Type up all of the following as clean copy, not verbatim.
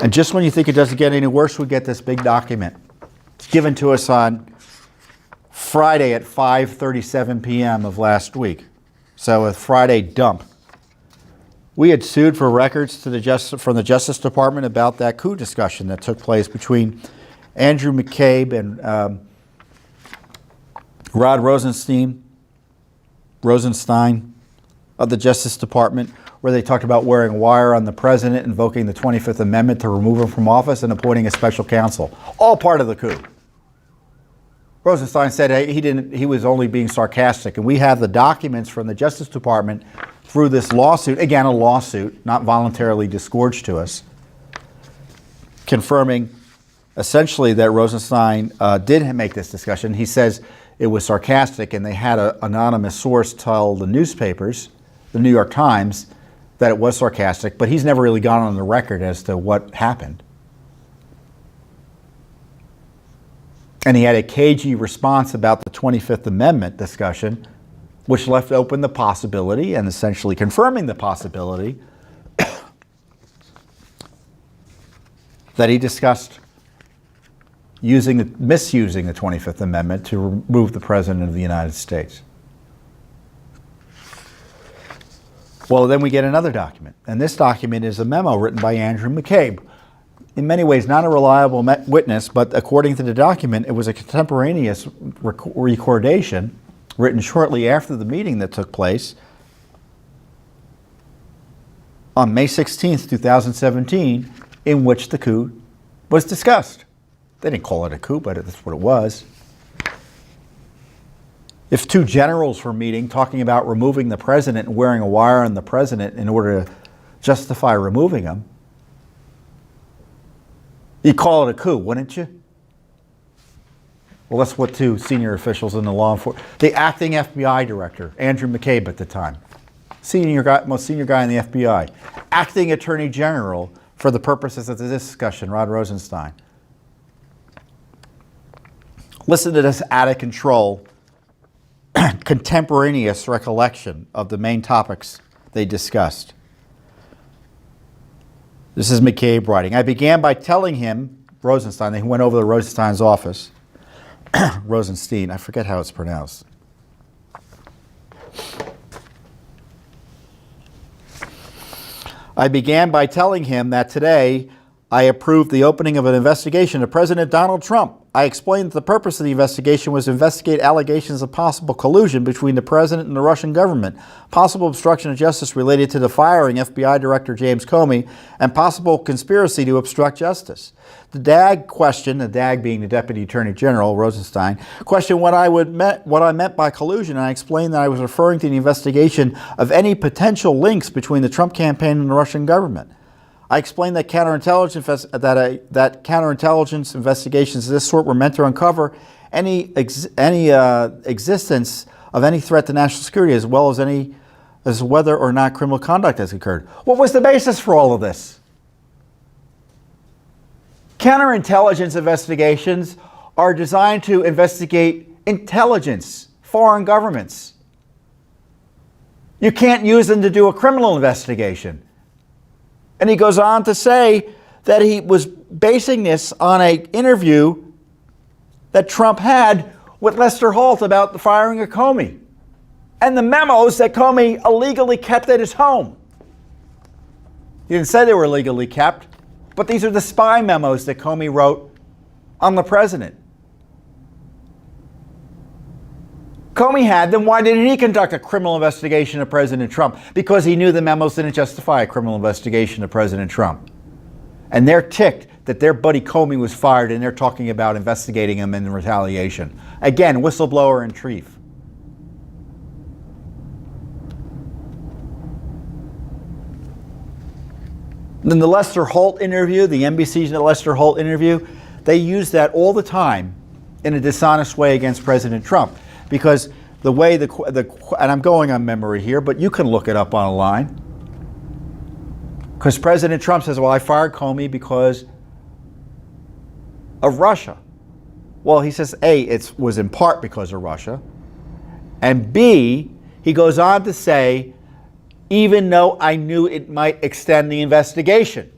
And just when you think it doesn't get any worse, we get this big document. It's given to us on Friday at 5:37 p.m. of last week. So a Friday dump. We had sued for records to from the Justice Department about that coup discussion that took place between Andrew McCabe and Rod Rosenstein of the Justice Department, where they talked about wearing a wire on the president, invoking the 25th Amendment to remove him from office, and appointing a special counsel. All part of the coup. Rosenstein said he was only being sarcastic, and we have the documents from the Justice Department through this lawsuit, again a lawsuit, not voluntarily disgorged to us, confirming essentially that Rosenstein did make this discussion. He says it was sarcastic, and they had an anonymous source tell the newspapers, the New York Times, that it was sarcastic, but he's never really gone on the record as to what happened. And he had a cagey response about the 25th Amendment discussion, which left open the possibility, and essentially confirming the possibility, that he discussed misusing the 25th Amendment to remove the President of the United States. Well, then we get another document, and this document is a memo written by Andrew McCabe. In many ways, not a reliable witness, but according to the document, it was a contemporaneous recordation written shortly after the meeting that took place on May 16th, 2017, in which the coup was discussed. They didn't call it a coup, but that's what it was. If two generals were meeting, talking about removing the president and wearing a wire on the president in order to justify removing him, you'd call it a coup, wouldn't you? Well, that's what two senior officials in the law enforcement, the acting FBI director, Andrew McCabe at the time, most senior guy in the FBI, acting attorney general for the purposes of this discussion, Rod Rosenstein. Listen to this out of control, contemporaneous recollection of the main topics they discussed. This is McCabe writing. I began by telling him, Rosenstein, they went over to Rosenstein's office. Rosenstein, I forget how it's pronounced. I began by telling him that today I approved the opening of an investigation of President Donald Trump. I explained that the purpose of the investigation was to investigate allegations of possible collusion between the president and the Russian government, possible obstruction of justice related to the firing FBI Director James Comey, and possible conspiracy to obstruct justice. The DAG question, the DAG being the Deputy Attorney General, Rosenstein, questioned what I meant by collusion, and I explained that I was referring to the investigation of any potential links between the Trump campaign and the Russian government. I explained that counterintelligence investigations of this sort were meant to uncover any existence of any threat to national security, as well as whether or not criminal conduct has occurred. What was the basis for all of this? Counterintelligence investigations are designed to investigate intelligence, foreign governments. You can't use them to do a criminal investigation. And he goes on to say that he was basing this on an interview that Trump had with Lester Holt about the firing of Comey and the memos that Comey illegally kept at his home. He didn't say they were illegally kept, but these are the spy memos that Comey wrote on the president. Comey had them. Why didn't he conduct a criminal investigation of President Trump? Because he knew the memos didn't justify a criminal investigation of President Trump. And they're ticked that their buddy Comey was fired, and they're talking about investigating him in retaliation. Again, whistleblower in chief. Then the Lester Holt interview, the NBC's Lester Holt interview, they use that all the time in a dishonest way against President Trump. Because the way and I'm going on memory here, but you can look it up online. Because President Trump says, well, I fired Comey because of Russia. Well, he says, A, it was in part because of Russia. And B, he goes on to say, even though I knew it might extend the investigation.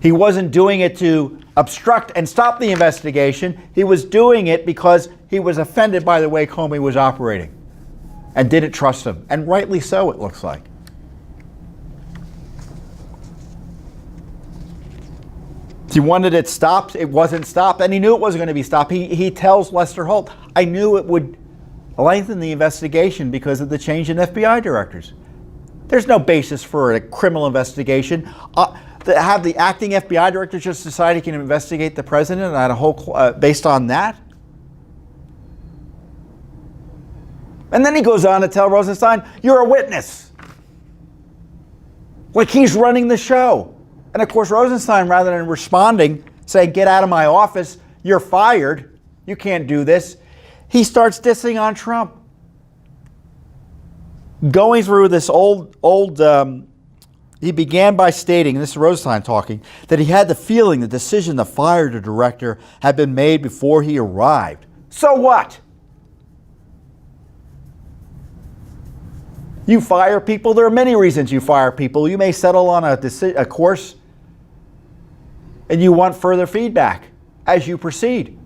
He wasn't doing it to obstruct and stop the investigation. He was doing it because he was offended by the way Comey was operating and didn't trust him. And rightly so, it looks like. He wanted it stopped. It wasn't stopped. And he knew it wasn't going to be stopped. He tells Lester Holt, I knew it would lengthen the investigation because of the change in FBI directors. There's no basis for a criminal investigation. To have the acting FBI director just decide he can investigate the president and a whole based on that? And then he goes on to tell Rosenstein, you're a witness. Like he's running the show. And of course, Rosenstein, rather than responding, saying, get out of my office, you're fired, you can't do this, he starts dissing on Trump. Going through this he began by stating, this is Rosenstein talking, that he had the feeling the decision to fire the director had been made before he arrived. So what? You fire people. There are many reasons you fire people. You may settle on a course and you want further feedback as you proceed.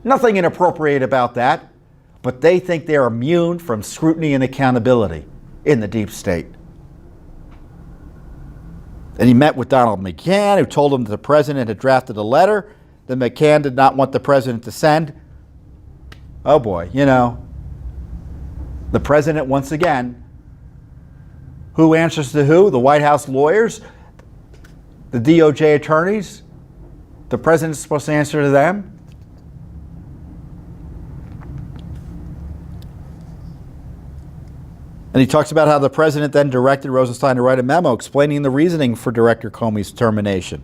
Nothing inappropriate about that, but they think they're immune from scrutiny and accountability in the deep state. And he met with Donald McCann, who told him that the president had drafted a letter that McCann did not want the president to send. Oh boy, the president, once again, who answers to who? The White House lawyers? The DOJ attorneys? The president's supposed to answer to them? And he talks about how the president then directed Rosenstein to write a memo explaining the reasoning for Director Comey's termination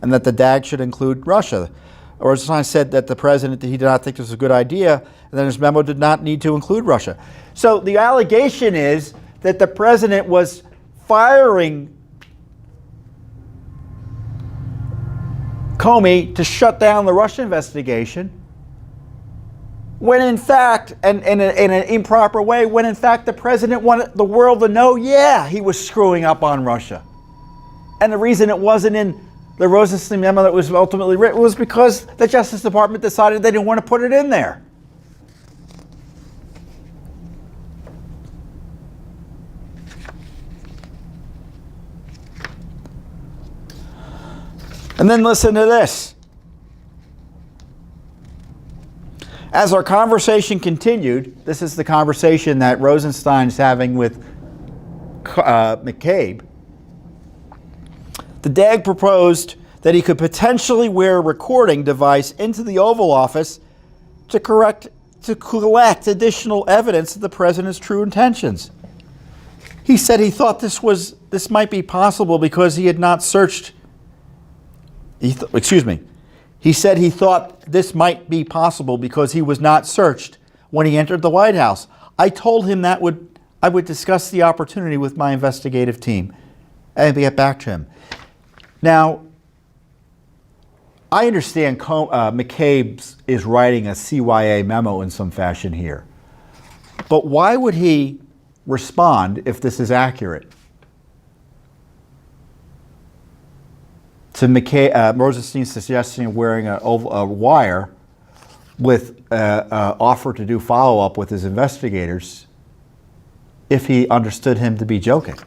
and that the DAG should include Russia. Rosenstein said that the president, he did not think this was a good idea, and that his memo did not need to include Russia. So the allegation is that the president was firing Comey to shut down the Russia investigation, when in fact, and in an improper way, when in fact the president wanted the world to know, yeah, he was screwing up on Russia. And the reason it wasn't in the Rosenstein memo that was ultimately written was because the Justice Department decided they didn't want to put it in there. And then listen to this. As our conversation continued, this is the conversation that Rosenstein's having with McCabe. The DAG proposed that he could potentially wear a recording device into the Oval Office to collect additional evidence of the president's true intentions. He said he thought this might be possible because he had not searched. He said he thought this might be possible because he was not searched when he entered the White House. I told him that I would discuss the opportunity with my investigative team and get back to him. Now, I understand McCabe is writing a CYA memo in some fashion here. But why would he respond if this is accurate to Rosenstein's suggestion of wearing a wire with offer to do follow-up with his investigators if he understood him to be joking?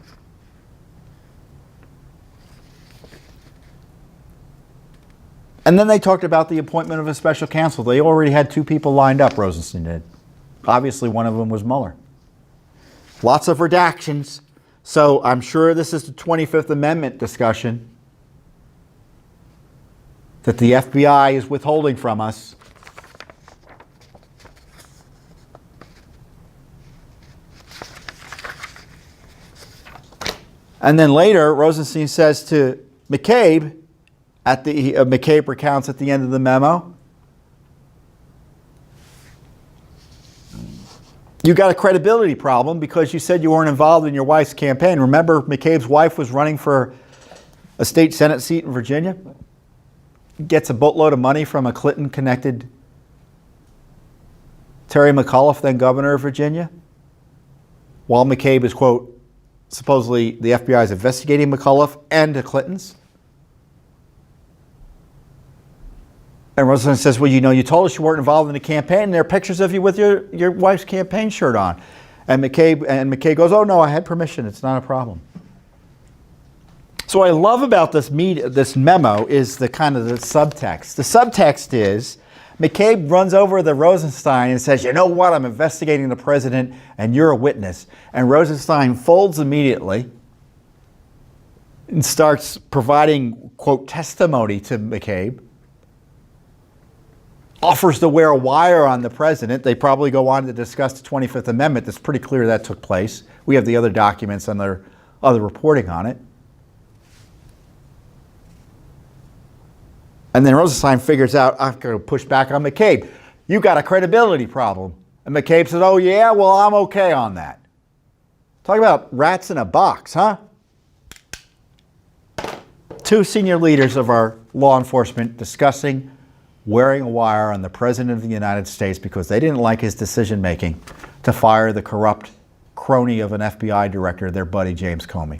And then they talked about the appointment of a special counsel. They already had two people lined up, Rosenstein did. Obviously, one of them was Mueller. Lots of redactions. So I'm sure this is the 25th Amendment discussion that the FBI is withholding from us. And then later, Rosenstein says to McCabe, McCabe recounts at the end of the memo, you got a credibility problem because you said you weren't involved in your wife's campaign. Remember, McCabe's wife was running for a state Senate seat in Virginia? Gets a boatload of money from a Clinton-connected Terry McAuliffe, then governor of Virginia, while McCabe is, quote, supposedly the FBI is investigating McAuliffe and the Clintons. And Rosenstein says, well, you told us you weren't involved in the campaign, and there are pictures of you with your wife's campaign shirt on. And McCabe goes, oh, no, I had permission. It's not a problem. So what I love about this memo is the kind of the subtext. The subtext is McCabe runs over to Rosenstein and says, you know what, I'm investigating the president and you're a witness. And Rosenstein folds immediately and starts providing, quote, testimony to McCabe. Offers to wear a wire on the president. They probably go on to discuss the 25th Amendment. It's pretty clear that took place. We have the other documents and their other reporting on it. And then Rosenstein figures out, I'm going to push back on McCabe. You got a credibility problem. And McCabe says, oh yeah, well, I'm okay on that. Talk about rats in a box, huh? Two senior leaders of our law enforcement discussing wearing a wire on the President of the United States because they didn't like his decision-making to fire the corrupt crony of an FBI director, their buddy James Comey.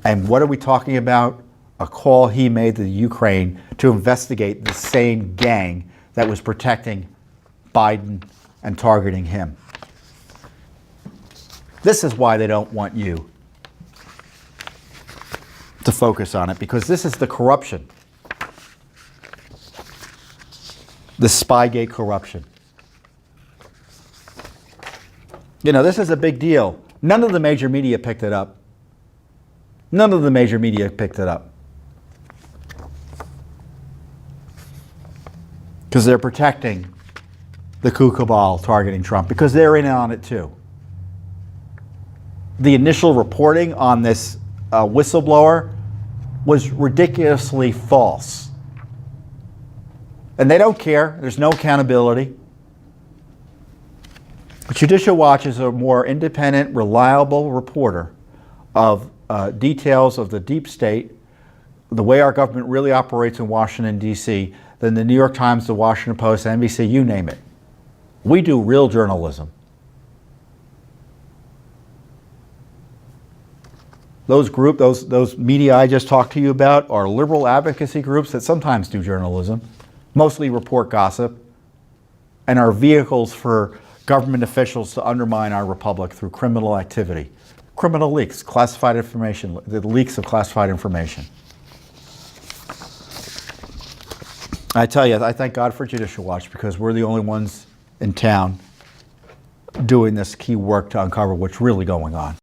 And what are we talking about? A call he made to the Ukraine to investigate the same gang that was protecting Biden and targeting him. This is why they don't want you to focus on it, because this is the corruption. The Spygate corruption. This is a big deal. None of the major media picked it up. None of the major media picked it up. Because they're protecting the coup cabal targeting Trump, because they're in on it too. The initial reporting on this whistleblower was ridiculously false. And they don't care. There's no accountability. Judicial Watch is a more independent, reliable reporter of details of the deep state, the way our government really operates in Washington, D.C., than the New York Times, the Washington Post, NBC, you name it. We do real journalism. Those media I just talked to you about are liberal advocacy groups that sometimes do journalism, mostly report gossip, and are vehicles for government officials to undermine our republic through criminal activity. Criminal leaks, classified information, the leaks of classified information. I tell you, I thank God for Judicial Watch, because we're the only ones in town doing this key work to uncover what's really going on.